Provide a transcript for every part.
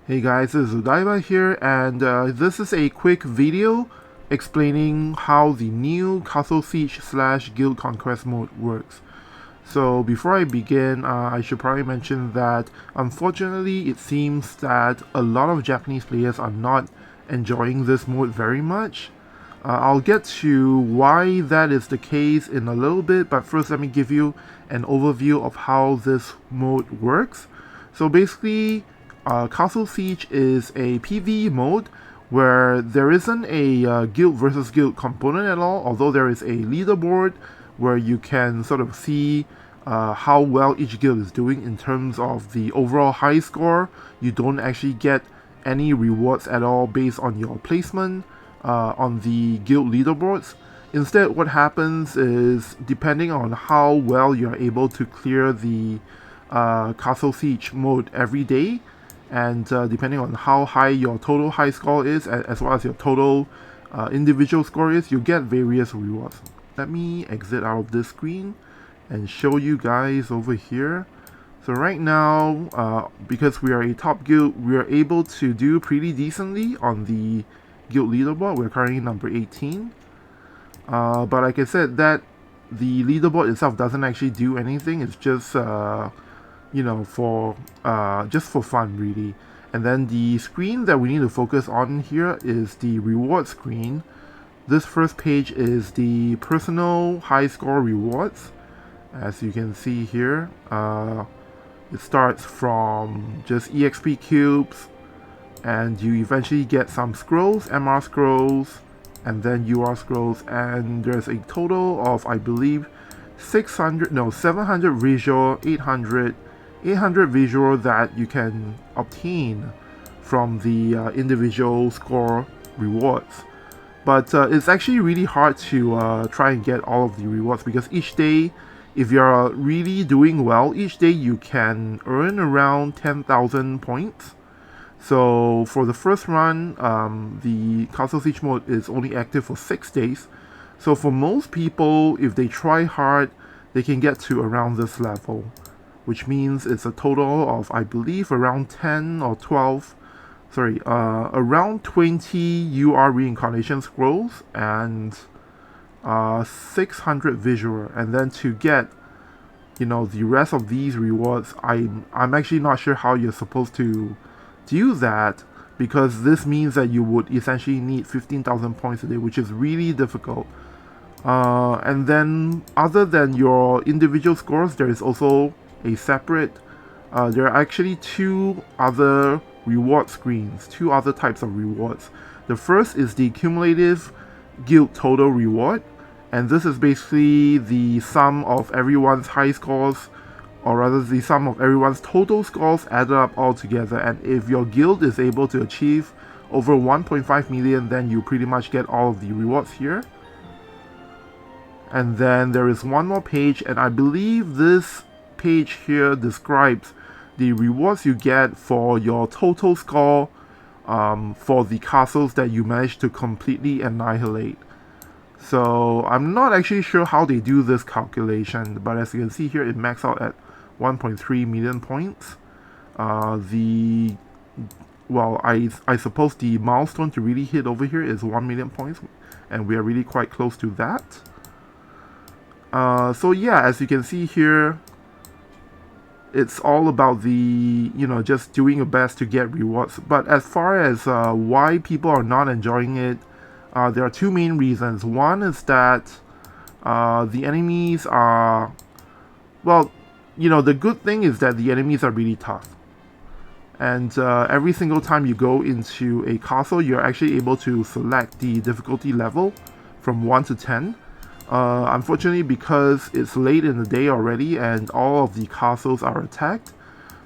Hey guys, this is OdaibaDiver here, and this is a quick video explaining how the new Castle Siege / Guild Conquest mode works. So before I begin, I should probably mention that unfortunately it seems that a lot of Japanese players are not enjoying this mode very much. I'll get to why that is the case in a little bit, but first let me give you an overview of how this mode works. So basically, Castle Siege is a PvE mode where there isn't a guild versus guild component at all, although there is a leaderboard where you can sort of see how well each guild is doing in terms of the overall high score. You don't actually get any rewards at all based on your placement on the guild leaderboards. Instead, what happens is, depending on how well you're able to clear the Castle Siege mode every day, and depending on how high your total high score is, as well as your total individual score is, you get various rewards. Let me exit out of this screen and show you guys over here. So right now, because we are a top guild, we are able to do pretty decently on the guild leaderboard. We're currently number 18. But like I said, that the leaderboard itself doesn't actually do anything. It's just you know, for just for fun, really. And then the screen that we need to focus on here is the reward screen. This first page is the personal high score rewards. As you can see here, it starts from just EXP cubes, and you eventually get some scrolls, MR scrolls, and then UR scrolls, and there's a total of, I believe, 700 visual, 800 visual that you can obtain from the individual score rewards. But it's actually really hard to try and get all of the rewards, because each day, if you're really doing well, each day you can earn around 10,000 points. So for the first run, the Castle Siege mode is only active for 6 days. So for most people, if they try hard, they can get to around this level, which means it's a total of, I believe, around 10 or 12, around 20 UR reincarnation scrolls and 600 visual. And then to get, you know, the rest of these rewards, I'm actually not sure how you're supposed to do that, because this means that you would essentially need 15,000 points a day, which is really difficult. And then, other than your individual scores, there is also a separate, there are actually two other reward screens, two other types of rewards. The first is the cumulative guild total reward, and this is basically the sum of everyone's high scores, or rather the sum of everyone's total scores added up all together. And if your guild is able to achieve over 1.5 million, then you pretty much get all of the rewards here. And then there is one more page, and I believe this page here describes the rewards you get for your total score for the castles that you managed to completely annihilate. So I'm not actually sure how they do this calculation, but as you can see here, it maxed out at 1.3 million points. I suppose the milestone to really hit over here is 1 million points, and we are really quite close to that. So yeah, as you can see here, it's all about the, you know, just doing your best to get rewards. But as far as why people are not enjoying it, there are two main reasons. One is that the enemies are, well, you know, the good thing is that the enemies are really tough. And every single time you go into a castle, you're actually able to select the difficulty level from 1 to 10. Unfortunately, because it's late in the day already and all of the castles are attacked,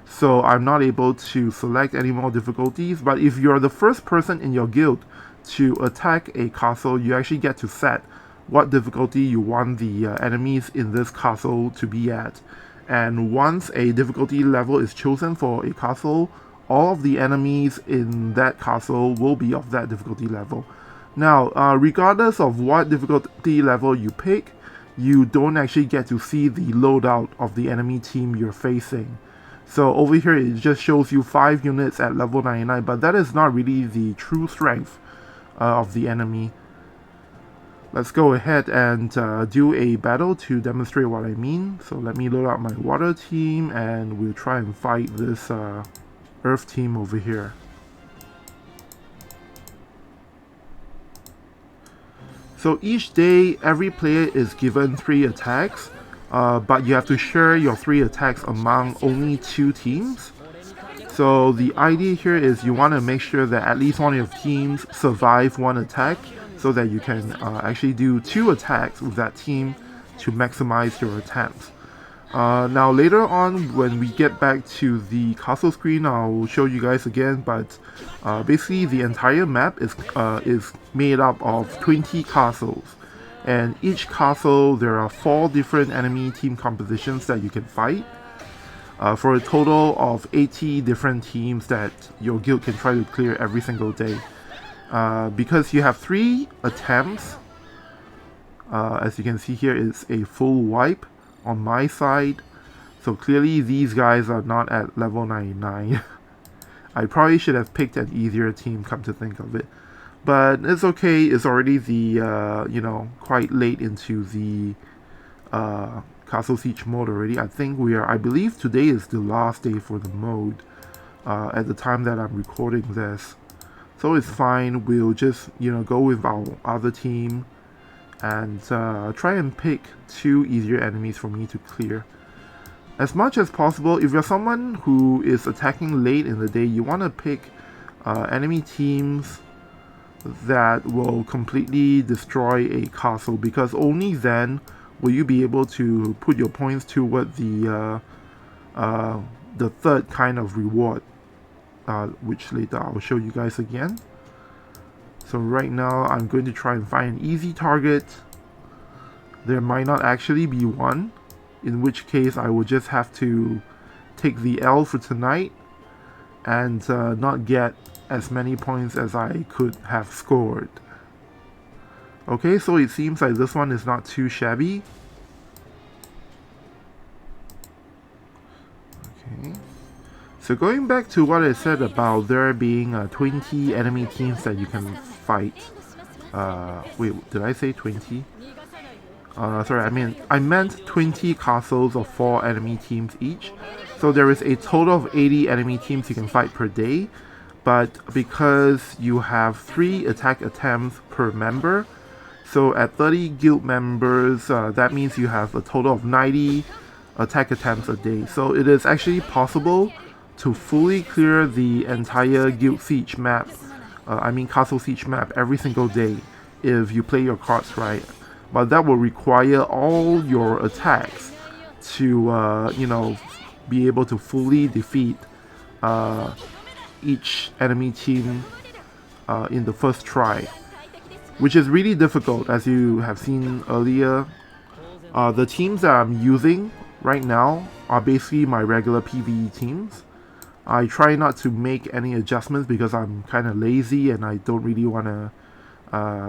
so I'm not able to select any more difficulties. But if you're the first person in your guild to attack a castle, you actually get to set what difficulty you want the enemies in this castle to be at. And once a difficulty level is chosen for a castle, all of the enemies in that castle will be of that difficulty level. Now, regardless of what difficulty level you pick, you don't actually get to see the loadout of the enemy team you're facing. So over here it just shows you 5 units at level 99, but that is not really the true strength of the enemy. Let's go ahead and do a battle to demonstrate what I mean. So let me load out my water team and we'll try and fight this earth team over here. So each day, every player is given 3 attacks, but you have to share your 3 attacks among only 2 teams. So the idea here is you want to make sure that at least one of your teams survive 1 attack, so that you can actually do 2 attacks with that team to maximize your attempts. Now later on, when we get back to the castle screen, I'll show you guys again, but basically the entire map is made up of 20 castles, and each castle there are 4 different enemy team compositions that you can fight, for a total of 80 different teams that your guild can try to clear every single day. Because you have 3 attempts, as you can see here, is a full wipe on my side. So clearly these guys are not at level 99. I probably should have picked an easier team, come to think of it. But it's okay, it's already the, you know, quite late into the Castle Siege mode already. I believe today is the last day for the mode at the time that I'm recording this. So it's fine, we'll just, you know, go with our other team and try and pick 2 easier enemies for me to clear. As much as possible, if you're someone who is attacking late in the day, you want to pick enemy teams that will completely destroy a castle, because only then will you be able to put your points toward the 3rd kind of reward. Which later I'll show you guys again. So right now I'm going to try and find an easy target. There might not actually be one, in which case I will just have to take the L for tonight and not get as many points as I could have scored. Okay, so it seems like this one is not too shabby. Okay. So going back to what I said about there being 20 enemy teams that you can fight. Wait, did I say 20? Sorry, I meant 20 castles of 4 enemy teams each. So there is a total of 80 enemy teams you can fight per day. But because you have 3 attack attempts per member, so at 30 guild members, that means you have a total of 90 attack attempts a day. So it is actually possible to fully clear the entire Guild Siege map, Castle Siege map every single day if you play your cards right. But that will require all your attacks to, you know, be able to fully defeat each enemy team in the first try, which is really difficult, as you have seen earlier. The teams that I'm using right now are basically my regular PvE teams. I try not to make any adjustments because I'm kind of lazy and I don't really want to,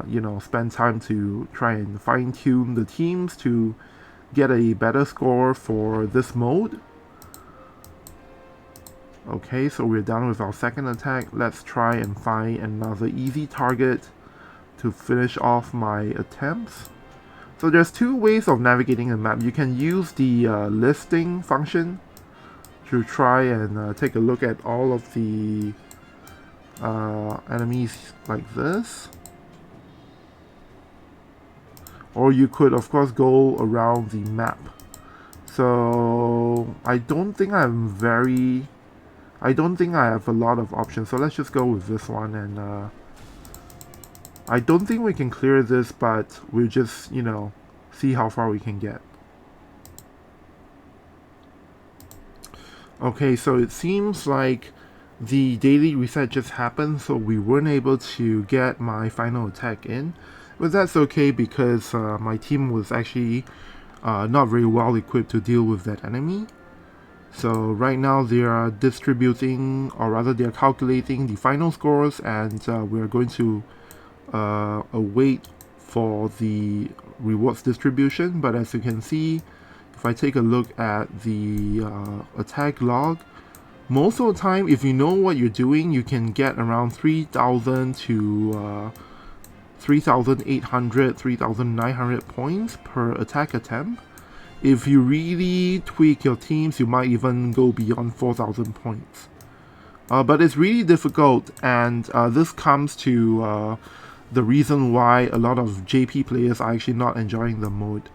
you know, spend time to try and fine-tune the teams to get a better score for this mode. Okay, so we're done with our second attack. Let's try and find another easy target to finish off my attempts. So there's 2 ways of navigating the map. You can use the listing function to try and take a look at all of the enemies like this. Or you could of course go around the map. So I don't think I have a lot of options, so let's just go with this one. And I don't think we can clear this, but we'll just, you know, see how far we can get. Okay, so it seems like the daily reset just happened, so we weren't able to get my final attack in. But that's okay, because my team was actually not very well equipped to deal with that enemy. So right now they are distributing, or rather they are calculating the final scores, and we are going to await for the rewards distribution. But as you can see, if I take a look at the attack log, Most of the time, if you know what you're doing, you can get around 3,000 to 3,800, 3,900 points per attack attempt. If you really tweak your teams, you might even go beyond 4,000 points. But it's really difficult, and this comes to the reason why a lot of JP players are actually not enjoying the mode.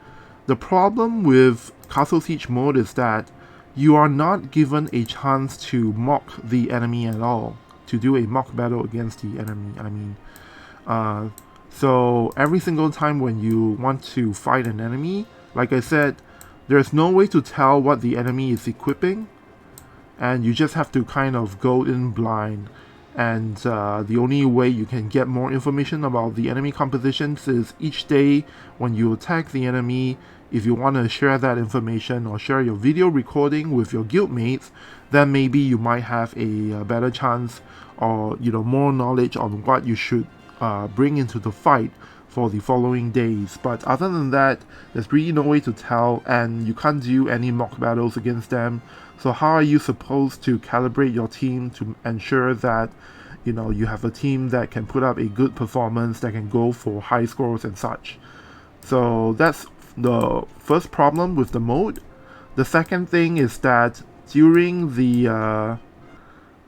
The problem with Castle Siege mode is that you are not given a chance to mock the enemy at all, to do a mock battle against the enemy, I mean. So every single time when you want to fight an enemy, like I said, there's no way to tell what the enemy is equipping, and you just have to kind of go in blind. And the only way you can get more information about the enemy compositions is each day when you attack the enemy, if you want to share that information or share your video recording with your guildmates, then maybe you might have a better chance, or more knowledge on what you should bring into the fight for the following days. But other than that, there's really no way to tell, and you can't do any mock battles against them. So how are you supposed to calibrate your team to ensure that you have a team that can put up a good performance, that can go for high scores and such? So that's the first problem with the mode. The second thing is that during the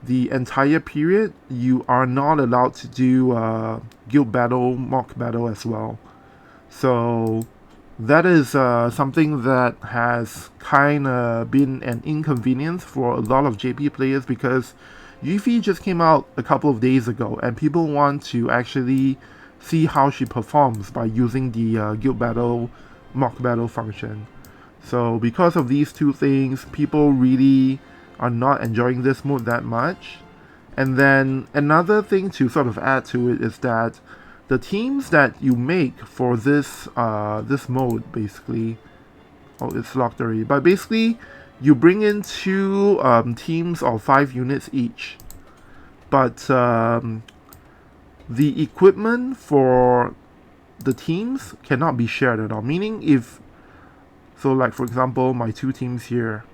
entire period, you are not allowed to do guild battle, mock battle as well. So that is something that has kind of been an inconvenience for a lot of JP players, because Yuffie just came out a couple of days ago, and people want to actually see how she performs by using the guild battle, mock battle function. So because of these two things, people really are not enjoying this mode that much. And then another thing to sort of add to it is that the teams that you make for this this mode, basically, it's locked already, but basically you bring in two teams of 5 units each, but the equipment for the teams cannot be shared at all. Meaning, like for example, my two teams here,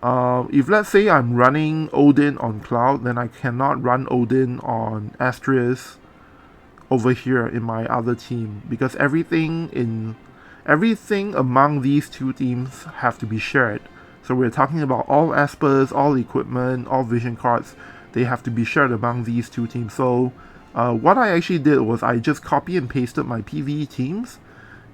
if let's say I'm running Odin on Cloud, then I cannot run Odin on Astrius over here in my other team, because everything among these two teams have to be shared. So we're talking about all Espers, all equipment, all vision cards. They have to be shared among these two teams. So what I actually did was I just copy and pasted my PvE teams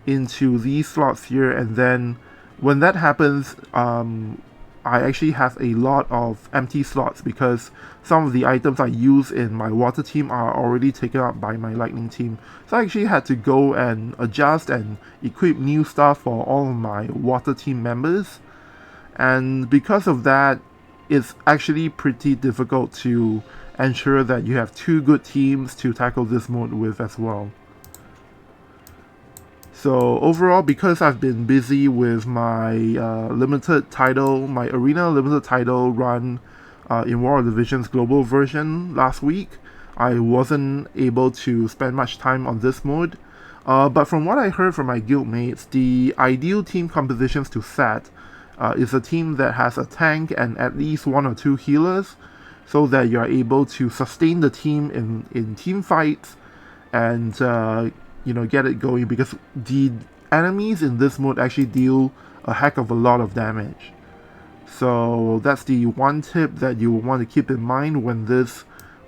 into these slots here, and then when that happens, I actually have a lot of empty slots, because some of the items I use in my water team are already taken up by my lightning team. So I actually had to go and adjust and equip new stuff for all of my water team members. And because of that, it's actually pretty difficult to ensure that you have two good teams to tackle this mode with as well. So overall, because I've been busy with my limited title, my arena limited title run in War of the Divisions global version last week, I wasn't able to spend much time on this mode. But from what I heard from my guildmates, the ideal team compositions to set is a team that has a tank and at least 1 or 2 healers, so that you're able to sustain the team in team fights and get it going, because the enemies in this mode actually deal a heck of a lot of damage. So that's the one tip that you want to keep in mind when this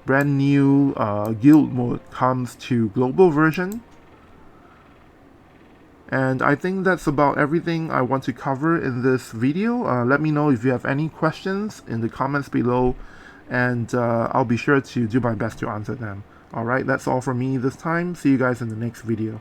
brand new guild mode comes to global version. And I think that's about everything I want to cover in this video. Let me know if you have any questions in the comments below, and I'll be sure to do my best to answer them. Alright, that's all from me this time. See you guys in the next video.